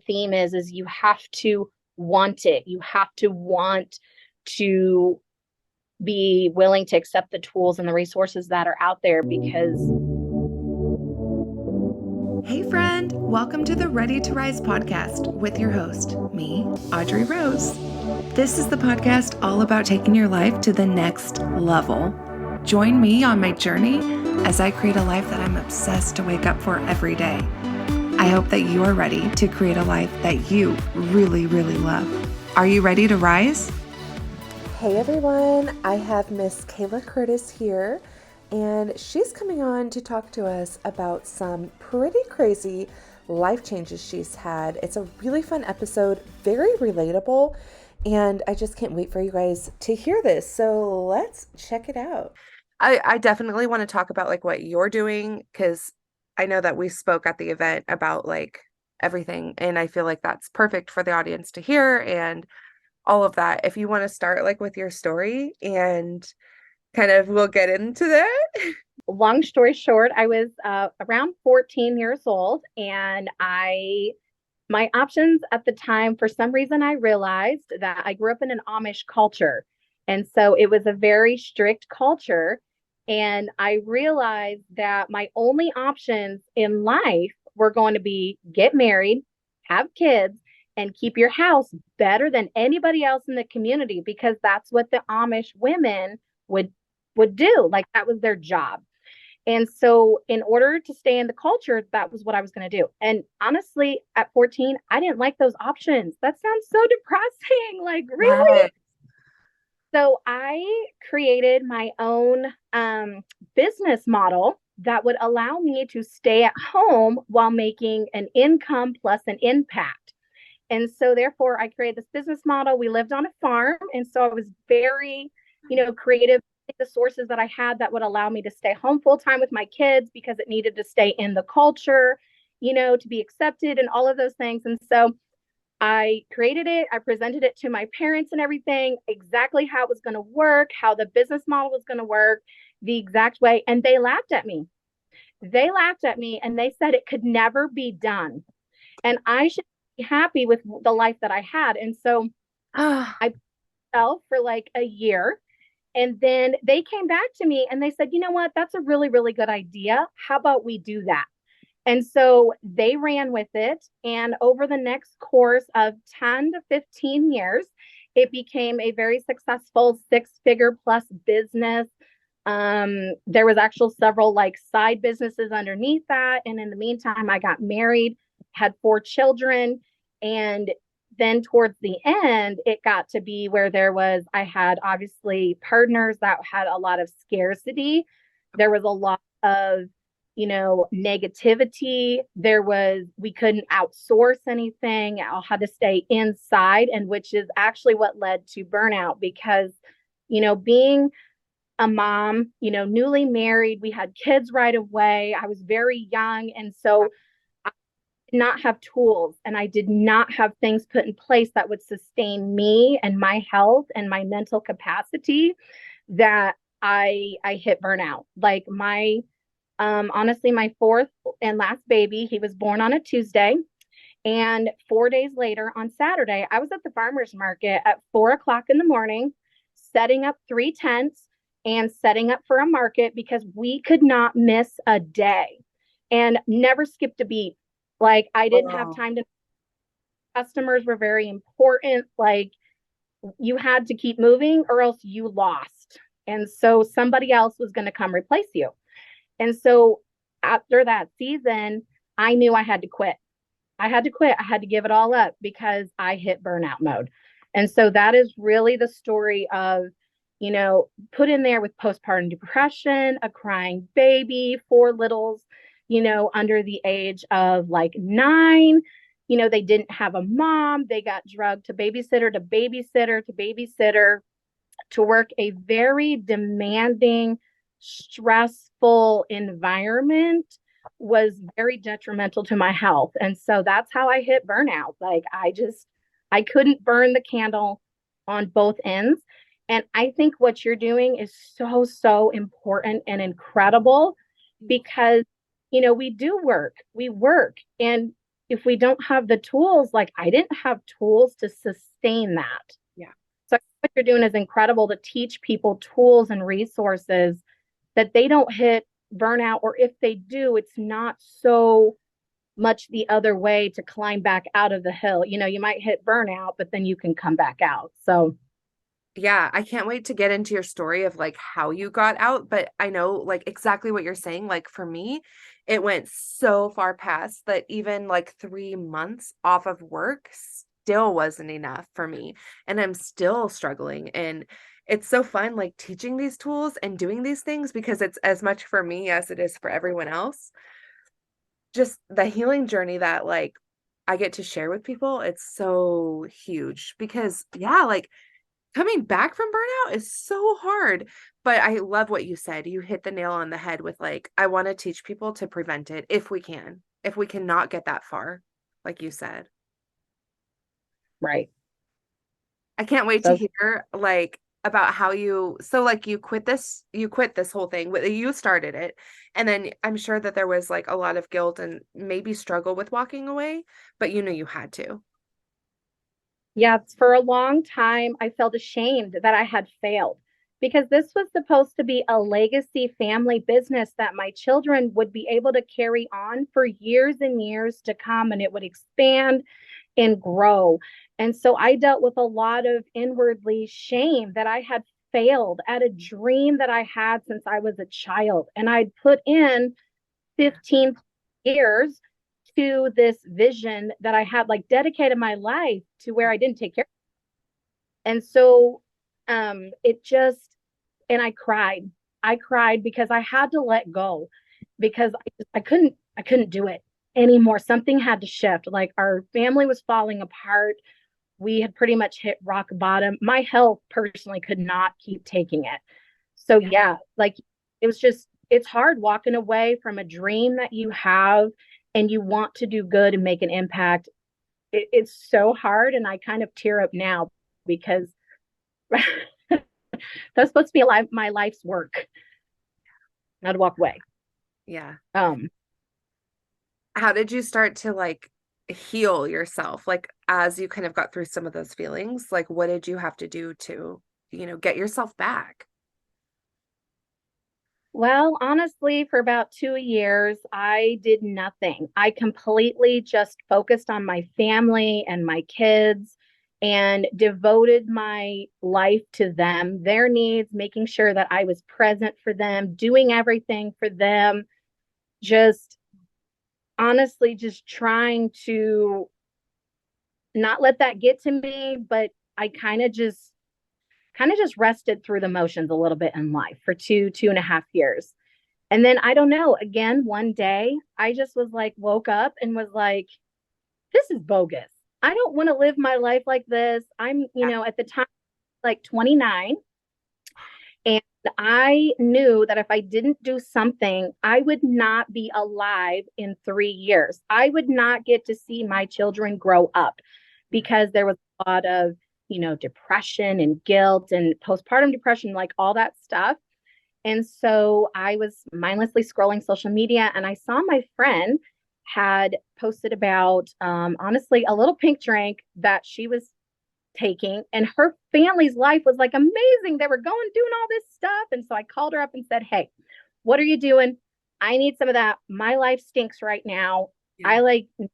theme is you have to want it. You have to want to be willing to accept the tools and the resources that are out there because Hey friend, welcome to the Ready to Rise podcast with your host, me, Audrey Rose. This is the podcast all about taking your life to the next level. Join me on my journey as I create a life that I'm obsessed to wake up for every day. I hope that you are ready to create a life that you really, really love. Are you ready to rise? Hey everyone, I have Miss Kayla Curtis here, and she's coming on to talk to us about some pretty crazy life changes she's had. It's a really fun episode, very relatable, and I just can't wait for you guys to hear this. So let's check it out. I definitely want to talk about like what you're doing because I know that we spoke at the event about like everything, and I feel like that's perfect for the audience to hear and all of that. If you want to start like with your story and kind of we'll get into that. long story short, I was around 14 years old and my options at the time, for some reason, I realized that I grew up in an Amish culture. And so it was a very strict culture. And I realized that my only options in life were going to be get married, have kids, and keep your house better than anybody else in the community because that's what the Amish women would would do. Like that was their job. And so, in order to stay in the culture, that was what I was going to do. And honestly, at 14, I didn't like those options. That sounds so depressing. Like, really? Right. So, I created my own business model that would allow me to stay at home while making an income plus an impact. And so, therefore, I created this business model. We lived on a farm. And so, I was very, creative the sources that I had that would allow me to stay home full time with my kids because it needed to stay in the culture, to be accepted and all of those things. And so I created it, I presented it to my parents and everything, exactly how it was going to work, how the business model was going to work, the exact way. And they laughed at me. They laughed at me and they said it could never be done. And I should be happy with the life that I had. And so Ah, I fell for like a year. And then they came back to me and they said, you know what? That's a really, really good idea. How about we do that? And so they ran with it. And over the next course of 10 to 15 years, it became a very successful six-figure plus business. There was actual several like side businesses underneath that. And in the meantime, I got married, had 4 children, and then towards the end, it got to be where I had obviously partners that had a lot of scarcity. There was a lot of, negativity. We couldn't outsource anything. I had to stay inside, and which is actually what led to burnout because, being a mom, newly married, we had kids right away. I was very young. And so not have tools and I did not have things put in place that would sustain me and my health and my mental capacity that I hit burnout. Like my honestly my fourth and last baby, he was born on a Tuesday. And 4 days later on Saturday, I was at the farmer's market at 4 o'clock in the morning, setting up 3 tents and setting up for a market because we could not miss a day and never skipped a beat. Like I didn't have wow. time to, customers were very important. Like you had to keep moving or else you lost. And so somebody else was going to come replace you. And so after that season, I knew I had to quit. I had to quit. I had to give it all up because I hit burnout mode. And so that is really the story of, put in there with postpartum depression, a crying baby, 4 littles, under the age of like 9. They didn't have a mom. They got drugged to babysitter to babysitter to babysitter to work a very demanding, stressful environment was very detrimental to my health. And so that's how I hit burnout. Like I couldn't burn the candle on both ends. And I think what you're doing is so, so important and incredible because, we do work, we work. And if we don't have the tools, like I didn't have tools to sustain that. Yeah. So what you're doing is incredible to teach people tools and resources that they don't hit burnout, or if they do, it's not so much the other way to climb back out of the hill. You might hit burnout, but then you can come back out. So Yeah, I can't wait to get into your story of like how you got out, but I know like exactly what you're saying. Like for me, it went so far past that even like 3 months off of work still wasn't enough for me. And I'm still struggling. And it's so fun like teaching these tools and doing these things because it's as much for me as it is for everyone else. Just the healing journey that like I get to share with people, it's so huge because yeah, like coming back from burnout is so hard. But I love what you said. You hit the nail on the head with like, I want to teach people to prevent it if we cannot get that far, like you said. right. I can't wait to So hear like about how so like you quit this whole thing. You started it. And then I'm sure that there was like a lot of guilt and maybe struggle with walking away, but you knew you had to. yeah, for a long time, I felt ashamed that I had failed because this was supposed to be a legacy family business that my children would be able to carry on for years and years to come, and it would expand and grow. And so I dealt with a lot of inwardly shame that I had failed at a dream that I had since I was a child. And I'd put in 15 years to this vision that I had, like dedicated my life to where I didn't take care. And so it just, and I cried. I cried because I had to let go because I couldn't do it anymore. Something had to shift. Like our family was falling apart. We had pretty much hit rock bottom. My health personally could not keep taking it. So Yeah. yeah, like it was just, it's hard walking away from a dream that you have and you want to do good and make an impact. It's so hard. And I kind of tear up now because that's supposed to be my life's work, not to walk away. Yeah. Um, How did you start to like heal yourself? Like as you kind of got through some of those feelings, like what did you have to do to, get yourself back? well, honestly, for about 2 years, I did nothing. I completely just focused on my family and my kids and devoted my life to them, their needs, making sure that I was present for them, doing everything for them, just honestly, just trying to not let that get to me, but I kind of just rested through the motions a little bit in life for 2.5 years. And then I don't know, again, one day I just was like, woke up and was like, this is bogus. I don't want to live my life like this. Yeah. At the time, like 29. And I knew that if I didn't do something, I would not be alive in 3 years. I would not get to see my children grow up because there was a lot of, depression and guilt and postpartum depression, like all that stuff. And so I was mindlessly scrolling social media and I saw my friend had posted about, honestly, a little pink drink that she was taking, and her family's life was like amazing. They were going, doing all this stuff. And so I called her up and said, hey, what are you doing? I need some of that. My life stinks right now. Yeah. I like to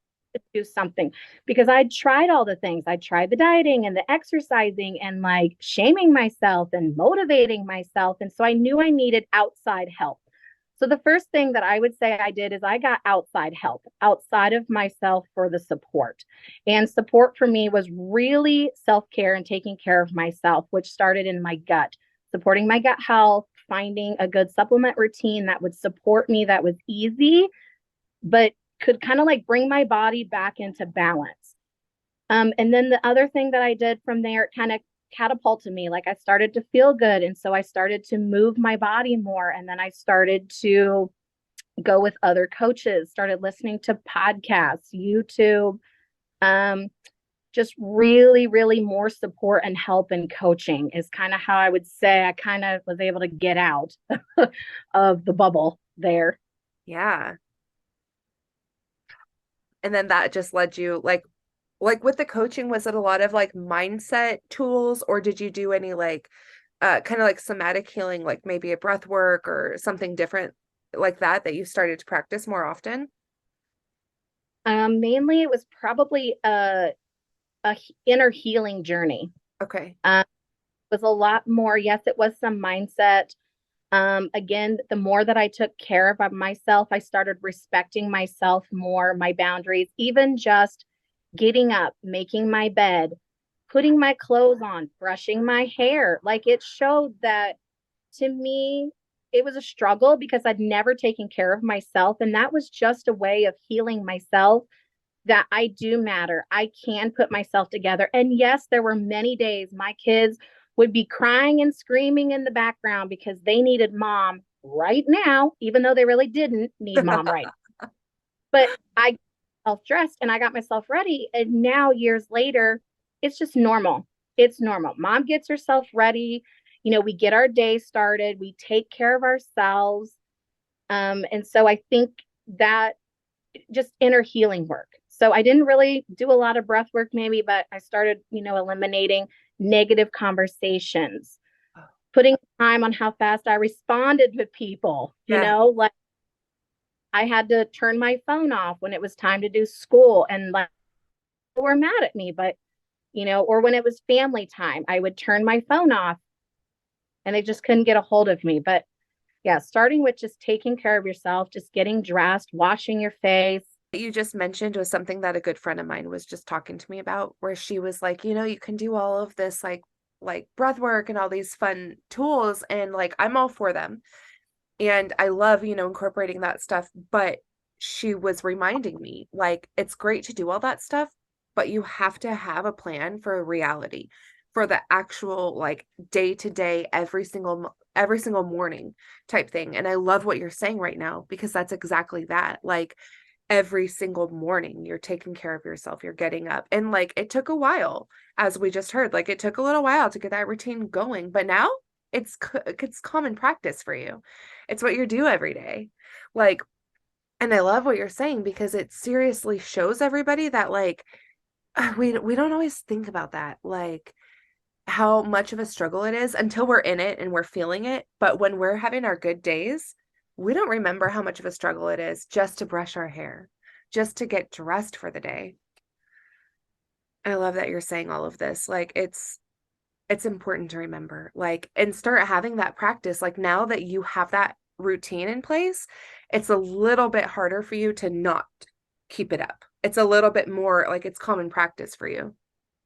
do something because I tried all the things. I tried the dieting and the exercising and like shaming myself and motivating myself. And so I knew I needed outside help. So the first thing that I would say I did is I got outside help outside of myself for the support. And support for me was really self-care and taking care of myself, which started in my gut, supporting my gut health, finding a good supplement routine that would support me, that was easy, but could kind of like bring my body back into balance. And then the other thing that I did from there, it kind of catapulted me. Like I started to feel good. And so I started to move my body more. And then I started to go with other coaches, started listening to podcasts, YouTube, um, just really, really more support and help and coaching is kind of how I would say I kind of was able to get out of the bubble there. Yeah. And then that just led you like with the coaching, was it a lot of like mindset tools, or did you do any like kind of like somatic healing, like maybe a breath work or something different like that you started to practice more often? Mainly it was probably inner healing journey. Okay. It was a lot more. Yes, it was some mindset. Again, the more that I took care of myself, I started respecting myself more, my boundaries, even just getting up, making my bed, putting my clothes on, brushing my hair. Like it showed that to me, it was a struggle because I'd never taken care of myself. And that was just a way of healing myself, that I do matter. I can put myself together. And yes, there were many days my kids would be crying and screaming in the background because they needed mom right now, even though they really didn't need mom right. But I got myself dressed and I got myself ready. And now, years later, it's just normal. It's normal. Mom gets herself ready. We get our day started, we take care of ourselves. And so I think that just inner healing work. So I didn't really do a lot of breath work, maybe, but I started, eliminating negative conversations, putting time on how fast I responded to people, Yeah. like I had to turn my phone off when it was time to do school, and like people were mad at me, but, or when it was family time, I would turn my phone off and they just couldn't get a hold of me. But yeah, starting with just taking care of yourself, just getting dressed, washing your face. You just mentioned was something that a good friend of mine was just talking to me about, where she was like, you can do all of this like breath work and all these fun tools, and like I'm all for them. And I love, incorporating that stuff, but she was reminding me like it's great to do all that stuff, but you have to have a plan for reality, for the actual like day to day, every single morning type thing. And I love what you're saying right now, because that's exactly that. Like every single morning you're taking care of yourself, you're getting up, and like it took a while, as we just heard, like it took a little while to get that routine going, but now it's common practice for you. It's what you do every day. Like, and I love what you're saying, because it seriously shows everybody that like we don't always think about that, like how much of a struggle it is until we're in it and we're feeling it. But when we're having our good days, we don't remember how much of a struggle it is just to brush our hair, just to get dressed for the day. I love that you're saying all of this. Like it's important to remember, like, and start having that practice. Like now that you have that routine in place, it's a little bit harder for you to not keep it up. It's a little bit more like it's common practice for you.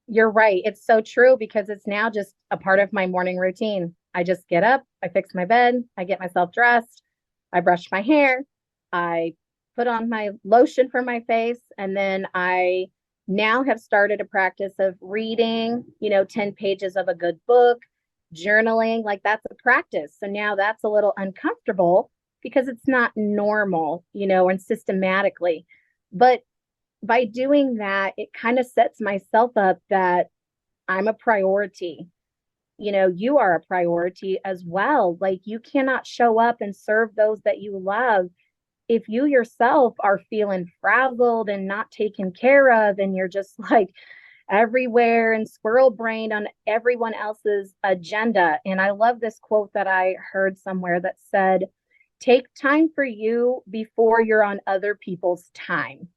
You're right. It's so true because it's now just a part of my morning routine. I just get up, I fix my bed, I get myself dressed, I brush my hair, I put on my lotion for my face, and then I now have started a practice of reading, 10 pages of a good book, journaling. Like that's a practice. So now that's a little uncomfortable because it's not normal, and systematically. But by doing that, it kind of sets myself up that I'm a priority. You are a priority as well. Like you cannot show up and serve those that you love if you yourself are feeling frazzled and not taken care of, and you're just like everywhere and squirrel brained on everyone else's agenda. And I love this quote that I heard somewhere that said, take time for you before you're on other people's time.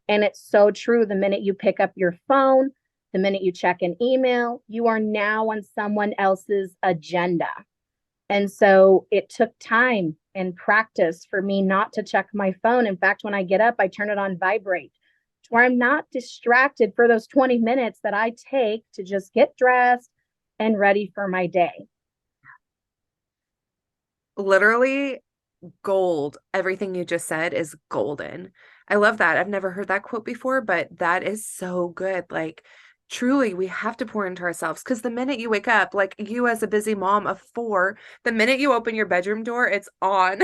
And it's so true. The minute you pick up your phone, the minute you check an email, you are now on someone else's agenda. And so it took time and practice for me not to check my phone. In fact, when I get up, I turn it on vibrate, to where I'm not distracted for those 20 minutes that I take to just get dressed and ready for my day. Literally gold. Everything you just said is golden. I love that. I've never heard that quote before, but that is so good. Like, truly, we have to pour into ourselves, because the minute you wake up, like you as a busy mom of four, the minute you open your bedroom door, it's on.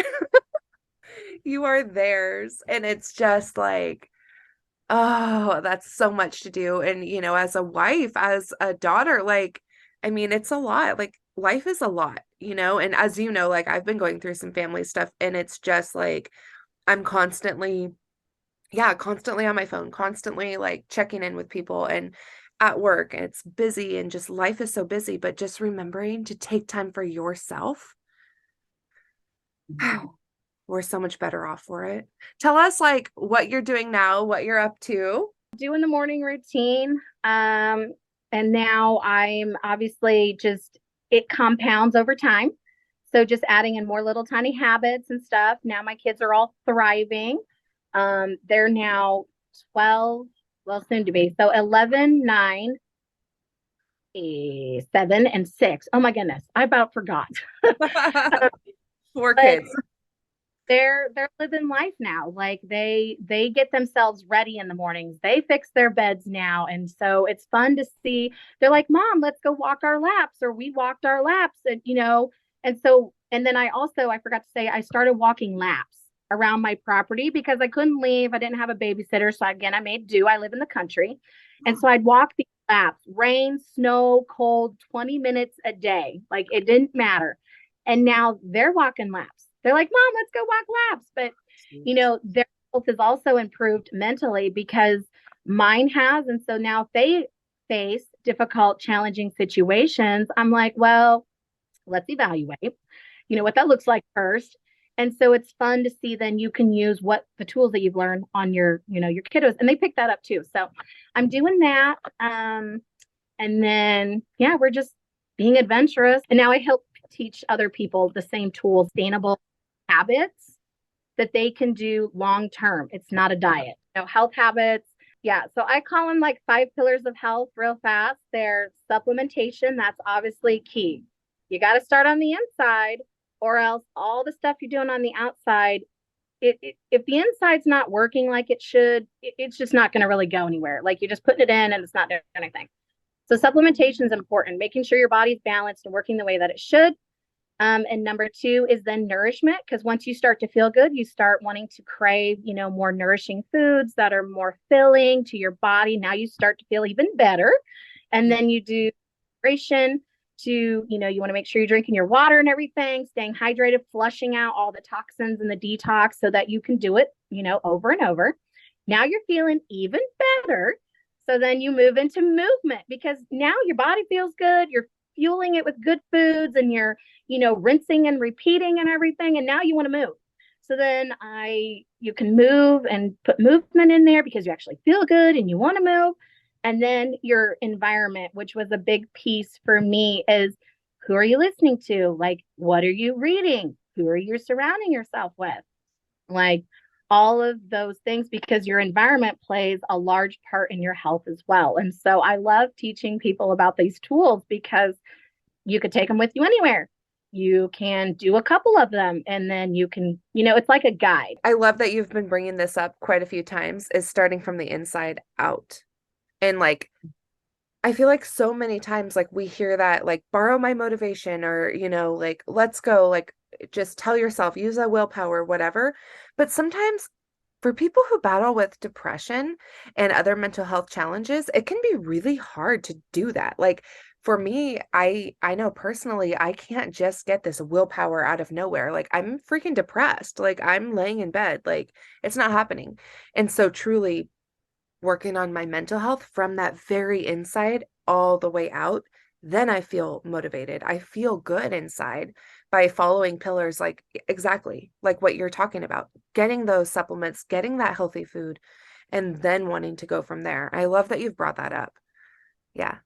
You are theirs. And it's just like, oh, that's so much to do. And, as a wife, as a daughter, like, I mean, it's a lot. Like, life is a lot, and as you know, like, I've been going through some family stuff, and it's just like, I'm constantly yeah, constantly on my phone, constantly like checking in with people and at work, and it's busy and just life is so busy, but just remembering to take time for yourself, we're so much better off for it. Tell us like what you're doing now, what you're up to. Doing the morning routine. And now I'm obviously just, it compounds over time. So just adding in more little tiny habits and stuff. Now my kids are all thriving. They're now 12, well, soon to be. So 11, 9, 7, and 6. Oh my goodness. I about forgot. Four But kids. they're living life now. Like they get themselves ready in the mornings. They fix their beds now, and so it's fun to see. They're like, "Mom, let's go walk our laps," or we walked our laps, and and so and then I forgot to say I started walking laps around my property because I couldn't leave. I didn't have a babysitter, so again I made do. I live in the country, and so I'd walk these laps, rain, snow, cold, 20 minutes a day. Like it didn't matter. And now they're walking laps. They're like, Mom, let's go walk laps. But, their health has also improved mentally because mine has. And so now if they face difficult, challenging situations, I'm like, well, let's evaluate, what that looks like first. And so it's fun to see then you can use what the tools that you've learned on your kiddos. And they pick that up too. So I'm doing that. And then, yeah, we're just being adventurous. And now I help teach other people the same tools, sustainable habits that they can do long term. It's not a diet. Health habits. Yeah. So I call them like 5 pillars of health real fast. They're supplementation. That's obviously key. You got to start on the inside, or else all the stuff you're doing on the outside, if the inside's not working like it should, it's just not going to really go anywhere. Like you're just putting it in and it's not doing anything. So supplementation is important, making sure your body's balanced and working the way that it should. And number 2 is then nourishment, because once you start to feel good, you start wanting to crave, more nourishing foods that are more filling to your body. Now you start to feel even better. And then you do hydration to, you want to make sure you're drinking your water and everything, staying hydrated, flushing out all the toxins and the detox so that you can do it, over and over. Now you're feeling even better. So then you move into movement because now your body feels good. You're fueling it with good foods and you're, rinsing and repeating and everything. And now you want to move. So then you can move and put movement in there because you actually feel good and you want to move. And then your environment, which was a big piece for me, is who are you listening to? Like, what are you reading? Who are you surrounding yourself with? Like, all of those things, because your environment plays a large part in your health as well. And so I love teaching people about these tools because you could take them with you anywhere. You can do a couple of them and then you can, it's like a guide. I love that you've been bringing this up quite a few times, is starting from the inside out. And like, I feel like so many times, like we hear that, like, borrow my motivation, or, like, let's go, like, just tell yourself, use a willpower, whatever. But sometimes for people who battle with depression and other mental health challenges, it can be really hard to do that. Like for me, I know personally, I can't just get this willpower out of nowhere. Like I'm freaking depressed. Like I'm laying in bed, like it's not happening. And so truly working on my mental health from that very inside all the way out, then I feel motivated. I feel good inside by following pillars like exactly like what you're talking about, getting those supplements, getting that healthy food, and then wanting to go from there. I love that you've brought that up. Yeah.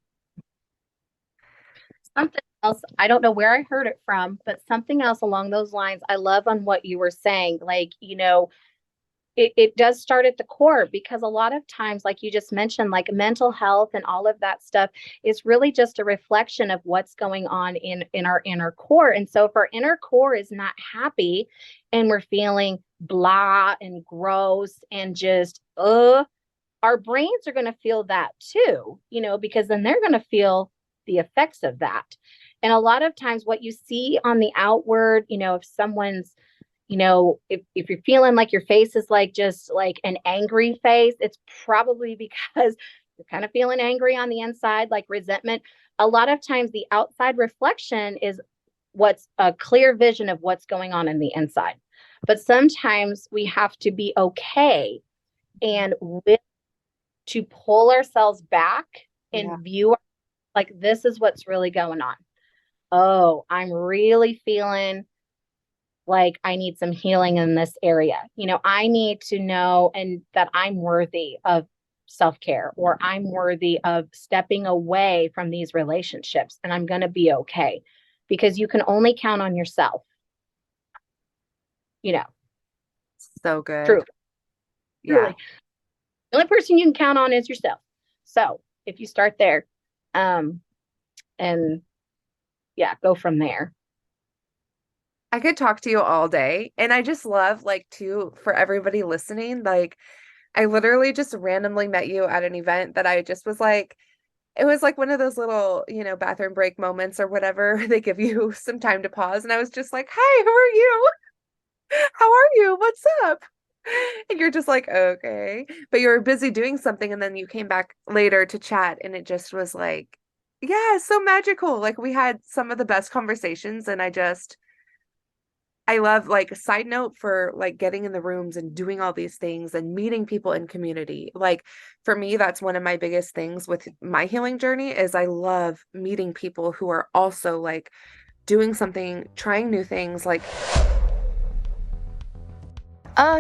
Something else, I don't know where I heard it from, but something else along those lines, I love on what you were saying. Like, it does start at the core because a lot of times, like you just mentioned, like mental health and all of that stuff is really just a reflection of what's going on in our inner core. And so if our inner core is not happy and we're feeling blah and gross and just our brains are going to feel that too, because then they're going to feel the effects of that. And a lot of times what you see on the outward, if someone's if you're feeling like your face is like just like an angry face, it's probably because you're kind of feeling angry on the inside, like resentment. A lot of times the outside reflection is what's a clear vision of what's going on in the inside. But sometimes we have to be okay and with, to pull ourselves back Yeah. and view like this is what's really going on. Oh, I'm really feeling like I need some healing in this area. I need to know and that I'm worthy of self-care, or I'm worthy of stepping away from these relationships, and I'm going to be okay, because you can only count on yourself, you know, So good. truly, Yeah. truly. The only person you can count on is yourself. So if you start there, um, and yeah, go from there. I could talk to you all day. And I just love, like, too, for everybody listening, like, I literally just randomly met you at an event that I just was like, it was like one of those little, bathroom break moments or whatever. They give you some time to pause. And I was just like, hi, who are you? How are you? What's up? And you're just like, okay. But you were busy doing something. And then you came back later to chat. And it just was like, yeah, so magical. Like, we had some of the best conversations. And I love, like, a side note for like getting in the rooms and doing all these things and meeting people in community. Like, for me, that's one of my biggest things with my healing journey is I love meeting people who are also like doing something, trying new things. Like,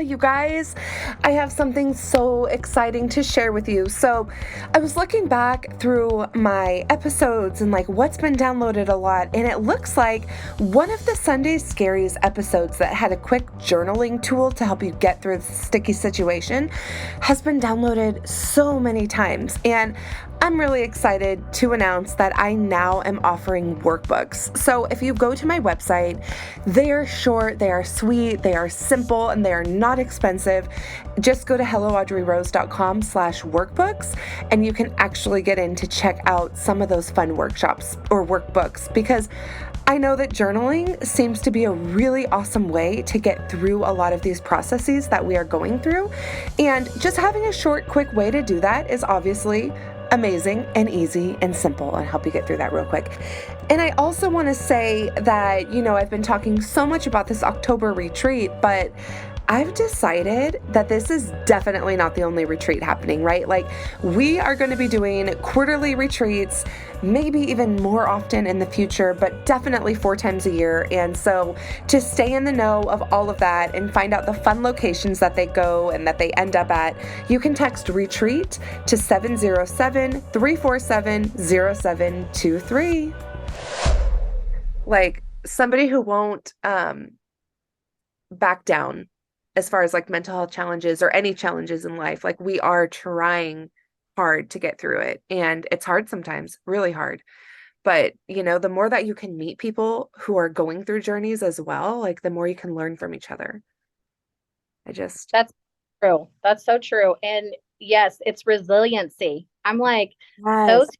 you guys, I have something so exciting to share with you. So, I was looking back through my episodes and like what's been downloaded a lot, and it looks like one of the Sunday Scaries episodes that had a quick journaling tool to help you get through the sticky situation has been downloaded so many times. And I'm really excited to announce that I now am offering workbooks. So if you go to my website, they are short, they are sweet, they are simple, and they are not expensive. Just go to helloaudreyrose.com/workbooks, and you can actually get in to check out some of those fun workshops or workbooks, because I know that journaling seems to be a really awesome way to get through a lot of these processes that we are going through. And just having a short, quick way to do that is obviously amazing and easy and simple, and help you get through that real quick. And I also want to say that, I've been talking so much about this October retreat, but I've decided that this is definitely not the only retreat happening, right? Like, we are going to be doing quarterly retreats, maybe even more often in the future, but definitely 4 times a year. And so to stay in the know of all of that and find out the fun locations that they go and that they end up at, you can text retreat to 707-347-0723. Like, somebody who won't back down as far as like mental health challenges or any challenges in life. Like, we are trying hard to get through it, and it's hard sometimes, really hard. But, the more that you can meet people who are going through journeys as well, like, the more you can learn from each other. That's true. That's so true. And yes, it's resiliency. I'm like, those Yes.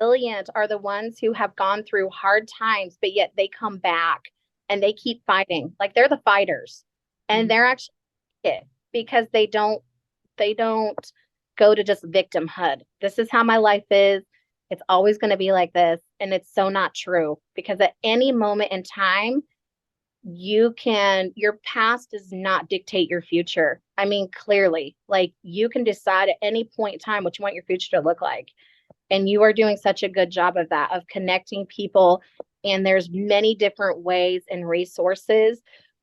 resilient are the ones who have gone through hard times, but yet they come back and they keep fighting. Like, they're the fighters, and Mhm. they're actually it, because they don't go to just victimhood. This is how my life is. It's always going to be like this. And it's so not true, because at any moment in time, your past does not dictate your future. I mean, clearly, like, you can decide at any point in time what you want your future to look like. And you are doing such a good job of that, of connecting people. And there's many different ways and resources.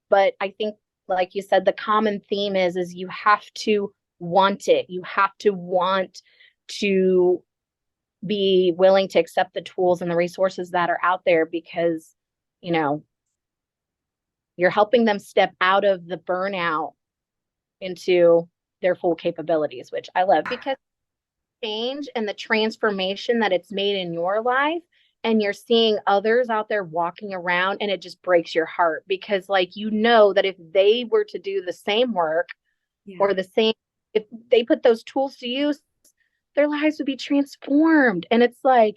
But I think, like you said, the common theme is you have to want it. You have to want to be willing to accept the tools and the resources that are out there, because, you know, you're helping them step out of the burnout into their full capabilities, which I love, because change and the transformation that it's made in your life, and you're seeing others out there walking around, and it just breaks your heart, because, like, that if they were to do the same work, Yeah. or the same, if they put those tools to use, their lives would be transformed. And it's like,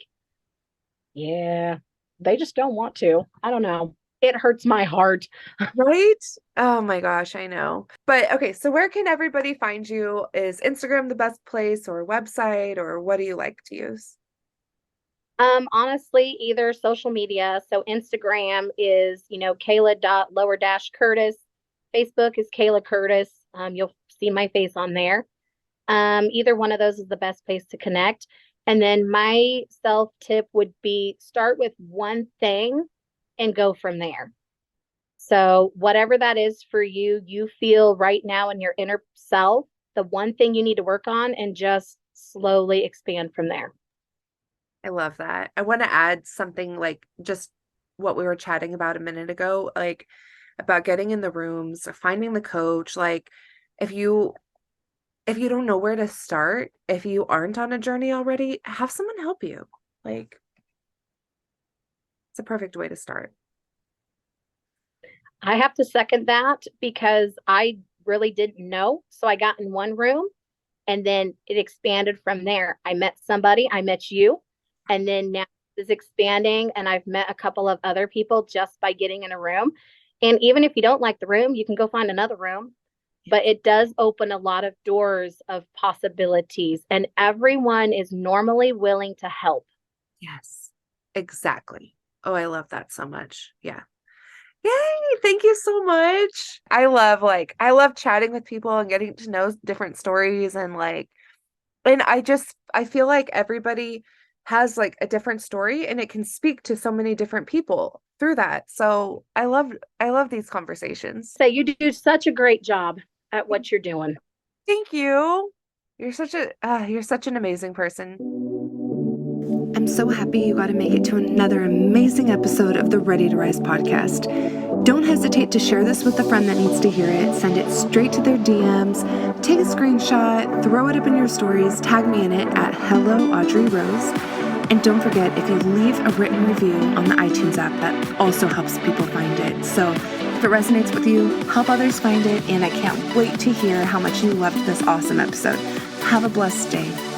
yeah, they just don't want to. I don't know, it hurts my heart. Right? Oh my gosh, I know. But okay, so where can everybody find you? Is Instagram the best place, or website, or what do you like to use? Honestly, either social media. So Instagram is, Kayla dot lower dash Curtis. Facebook is Kayla Curtis. You'll see my face on there. Either one of those is the best place to connect. And then my self tip would be start with one thing and go from there. So, whatever that is for you, you feel right now in your inner self, the one thing you need to work on, and just slowly expand from there. I love that. I want to add something like just what we were chatting about a minute ago, like about getting in the rooms or finding the coach. Like if you don't know where to start, if you aren't on a journey already, have someone help you. Like it's a perfect way to start. I have to second that because I really didn't know. So, I got in one room and then it expanded from there. I met somebody, I met you, and then now it's expanding, and I've met a couple of other people just by getting in a room. And even if you don't like the room, you can go find another room. But it does open a lot of doors of possibilities, and everyone is normally willing to help. Yes, exactly. Oh, I love that so much. Yeah. Yay, thank you so much. I love chatting with people and getting to know different stories and I feel like everybody has like a different story and it can speak to so many different people through that. So I love these conversations. So you do such a great job at what you're doing. Thank you. You're such an amazing person. I'm so happy you got to make it to another amazing episode of the Ready to Rise podcast. Don't hesitate to share this with a friend that needs to hear it. Send it straight to their DMs. Take a screenshot, throw it up in your stories, tag me in it at Hello Audrey Rose. And don't forget, if you leave a written review on the iTunes app, that also helps people find it. So if it resonates with you, help others find it. And I can't wait to hear how much you loved this awesome episode. Have a blessed day.